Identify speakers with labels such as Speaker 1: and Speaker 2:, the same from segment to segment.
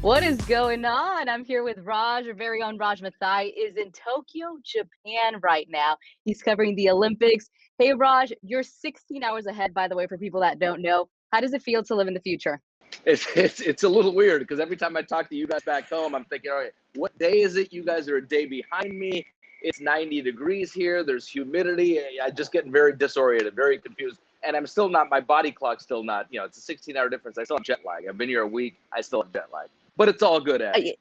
Speaker 1: What is going on? I'm here with Raj. Our very own Raj Mathai is in Tokyo, Japan right now. He's covering the Olympics. Hey, Raj, you're 16 hours ahead, by the way, for people that don't know. How does it feel to live in the future?
Speaker 2: It's a little weird because every time I talk to you guys back home, I'm thinking, all right, what day is it? You guys are a day behind me. It's 90 degrees here. There's humidity. I just getting very disoriented, very confused. And I'm still not, my body clock's still not, it's a 16-hour difference. I still have jet lag. I've been here a week. I still have jet lag. But it's all good,
Speaker 1: Uh,
Speaker 2: Abby.
Speaker 1: y-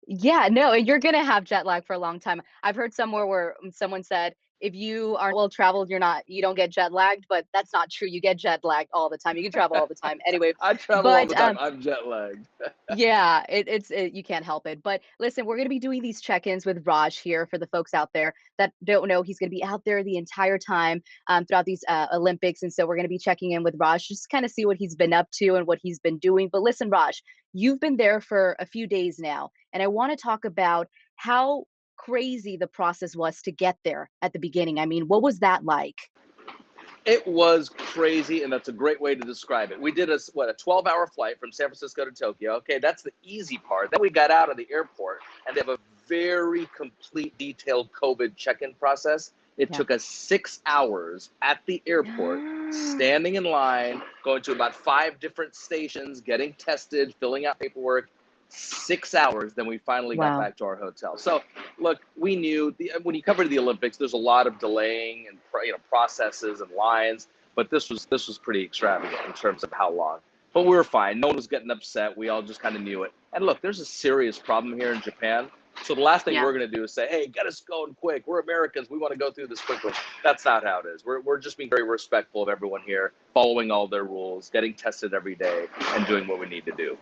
Speaker 1: Yeah, no, and you're gonna have jet lag for a long time. I've heard somewhere where someone said if you are well traveled, you don't get jet lagged, but that's not true. You get jet lagged all the time. You can travel all the time anyway.
Speaker 2: I travel all
Speaker 1: But
Speaker 2: the time. I'm jet lagged.
Speaker 1: Yeah, you can't help it. But listen, we're going to be doing these check-ins with Raj here for the folks out there that don't know. He's going to be out there the entire time throughout these Olympics, and so we're going to be checking in with Raj just kind of see what he's been up to and what he's been doing. But listen, Raj, you've been there for a few days now, and I want to talk about how crazy the process was to get there at the beginning. I mean, what was that like?
Speaker 2: It was crazy, and that's a great way to describe it. We did a 12-hour flight from San Francisco to Tokyo. Okay, that's the easy part. Then we got out of the airport, and they have a very complete, detailed COVID check-in process. It
Speaker 1: Yeah.
Speaker 2: took us 6 hours at the airport, standing in line, going to about 5 different stations, getting tested, filling out paperwork. 6 hours, then we finally got
Speaker 1: Wow.
Speaker 2: back to our hotel. So look, we knew when you cover the Olympics, there's a lot of delaying and processes and lines, but this was pretty extravagant in terms of how long. But we were fine. No one was getting upset. We all just kind of knew it. And look, there's a serious problem here in Japan. So the last thing
Speaker 1: Yeah.
Speaker 2: we're going to do is say, "Hey, get us going quick. We're Americans. We want to go through this quickly." That's not how it is. We're just being very respectful of everyone here, following all their rules, getting tested every day, and doing what we need to do.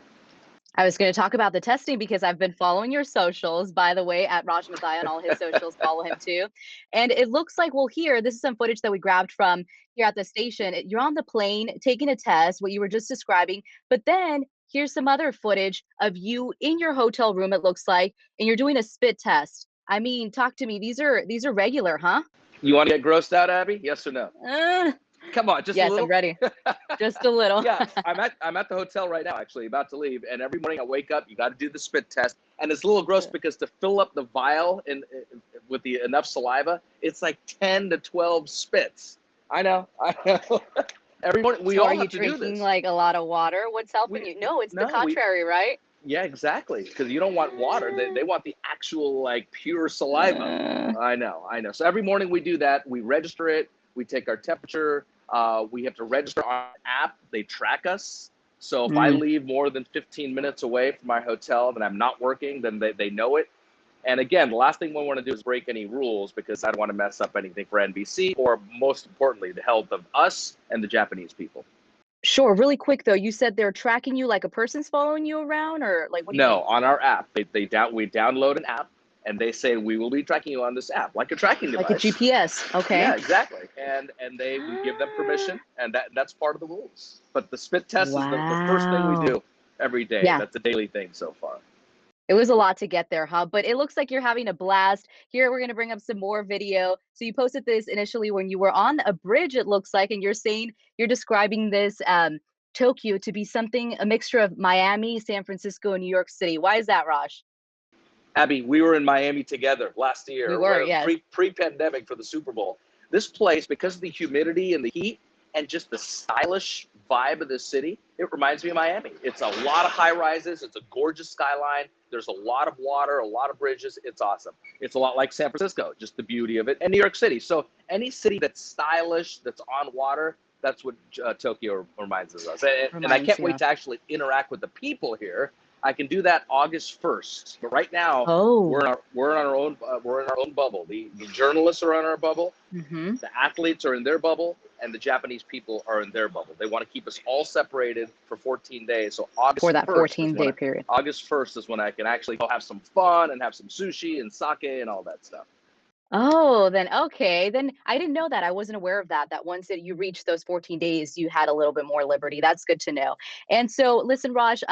Speaker 1: I was going to talk about the testing because I've been following your socials, by the way, at Raj Mathai on all his socials. Follow him too. And it looks like, well, here, this is some footage that we grabbed from here at the station. You're on the plane taking a test, what you were just describing. But then here's some other footage of you in your hotel room, it looks like, and you're doing a spit test. I mean, talk to me. These are regular, huh?
Speaker 2: You want to get grossed out, Abby? Yes or no?
Speaker 1: Uh,
Speaker 2: Come on, just a
Speaker 1: yes, I'm
Speaker 2: little.
Speaker 1: ready. Just a little.
Speaker 2: Yeah, I'm at the hotel right now, actually, about to leave. And every morning I wake up, you got to do the spit test, and it's a little gross because to fill up the vial with the enough saliva, it's like 10 to 12 spits. I know, I know. Every morning we
Speaker 1: So are
Speaker 2: all
Speaker 1: you
Speaker 2: have to do
Speaker 1: drinking
Speaker 2: this.
Speaker 1: like a lot of water? What's helping
Speaker 2: We
Speaker 1: you? No, it's the
Speaker 2: no, we
Speaker 1: contrary, right?
Speaker 2: Yeah, exactly, because you don't want water. They want the actual like pure saliva.
Speaker 1: Uh,
Speaker 2: I know, I know. So every morning we do that. We register it. We take our temperature. We have to register on an app. They track us. So if I
Speaker 1: mm.
Speaker 2: leave more than 15 minutes away from my hotel and I'm not working, then they know it. And again, the last thing we want to do is break any rules because I don't want to mess up anything for NBC or most importantly, the health of us and the Japanese people.
Speaker 1: Sure, really quick though, you said they're tracking you like a person's following you around, or like what do you
Speaker 2: No,
Speaker 1: mean?
Speaker 2: on our app, we download an app and they say we will be tracking you on this app, like a tracking
Speaker 1: Like a
Speaker 2: device.
Speaker 1: GPS,
Speaker 2: Yeah,
Speaker 1: okay.
Speaker 2: exactly. And we give them
Speaker 1: Ah,
Speaker 2: permission, and that's part of the rules. But the spit test is the first thing we
Speaker 1: wow.
Speaker 2: do every day.
Speaker 1: Yeah,
Speaker 2: That's a daily thing so far.
Speaker 1: it was a lot to get there, huh? But it looks like you're having a blast. Here, we're gonna bring up some more video. So you posted this initially when you were on a bridge, it looks like, and you're describing this Tokyo to be something, a mixture of Miami, San Francisco, and New York City. Why is that, Raj?
Speaker 2: Abby, we were in Miami together last
Speaker 1: We
Speaker 2: year,
Speaker 1: were, yes.
Speaker 2: pre-pandemic for the Super Bowl. This place, because of the humidity and the heat and just the stylish vibe of the city, it reminds me of Miami. It's a lot of high rises. It's a gorgeous skyline. There's a lot of water, a lot of bridges. It's awesome. It's a lot like San Francisco, just the beauty of it, and New York City. So any city that's stylish, that's on water, that's what Tokyo reminds us of. And I
Speaker 1: Reminds
Speaker 2: can't
Speaker 1: you
Speaker 2: wait
Speaker 1: of.
Speaker 2: to actually interact with the people here. I can do that August 1st. But right now,
Speaker 1: Oh.
Speaker 2: we're in our own bubble. The journalists are in our bubble,
Speaker 1: Mm-hmm.
Speaker 2: the athletes are in their bubble, and the Japanese people are in their bubble. They want to keep us all separated for 14 days. So
Speaker 1: For that 14-day period.
Speaker 2: August 1st is when I can actually go have some fun and have some sushi and sake and all that stuff.
Speaker 1: Oh, then okay. Then I didn't know that. I wasn't aware of that. That once that you reached those 14 days, you had a little bit more liberty. That's good to know. And so, listen, Raj,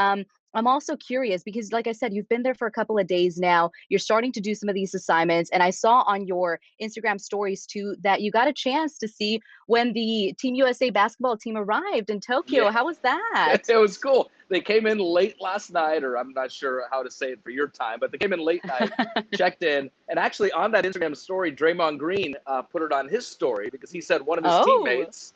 Speaker 1: I'm also curious because, like I said, you've been there for a couple of days now. You're starting to do some of these assignments, and I saw on your Instagram stories too that you got a chance to see when the Team USA basketball team arrived in Tokyo.
Speaker 2: Yeah,
Speaker 1: How was that?
Speaker 2: it was cool. They came in late last night, or I'm not sure how to say it for your time, but they came in late night, checked in, and actually on that Instagram story, Draymond Green put it on his story because he said one of his
Speaker 1: Oh,
Speaker 2: teammates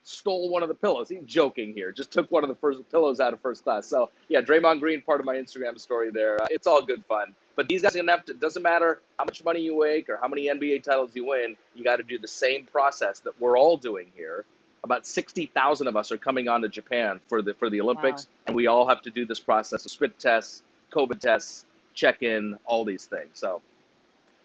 Speaker 2: stole one of the pillows. He's joking here, just took one of the first pillows out of first class. So yeah, Draymond Green, part of my Instagram story there. It's all good fun. But these guys are gonna have to. It doesn't matter how much money you make or how many NBA titles you win. You got to do the same process that we're all doing here. About 60,000 of us are coming on to Japan for the Olympics,
Speaker 1: wow.
Speaker 2: and we all have to do this process of spit tests, COVID tests, check-in, all these things. So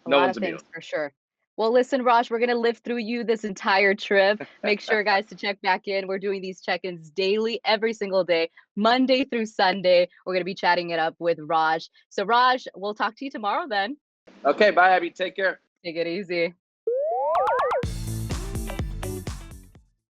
Speaker 1: A
Speaker 2: no
Speaker 1: lot
Speaker 2: one's
Speaker 1: of
Speaker 2: immune.
Speaker 1: things for sure. Well, listen, Raj, we're gonna live through you this entire trip. Make sure, guys, to check back in. We're doing these check-ins daily, every single day, Monday through Sunday. We're gonna be chatting it up with Raj. So, Raj, we'll talk to you tomorrow then.
Speaker 2: Okay, bye, Abby. Take care.
Speaker 1: Take it easy.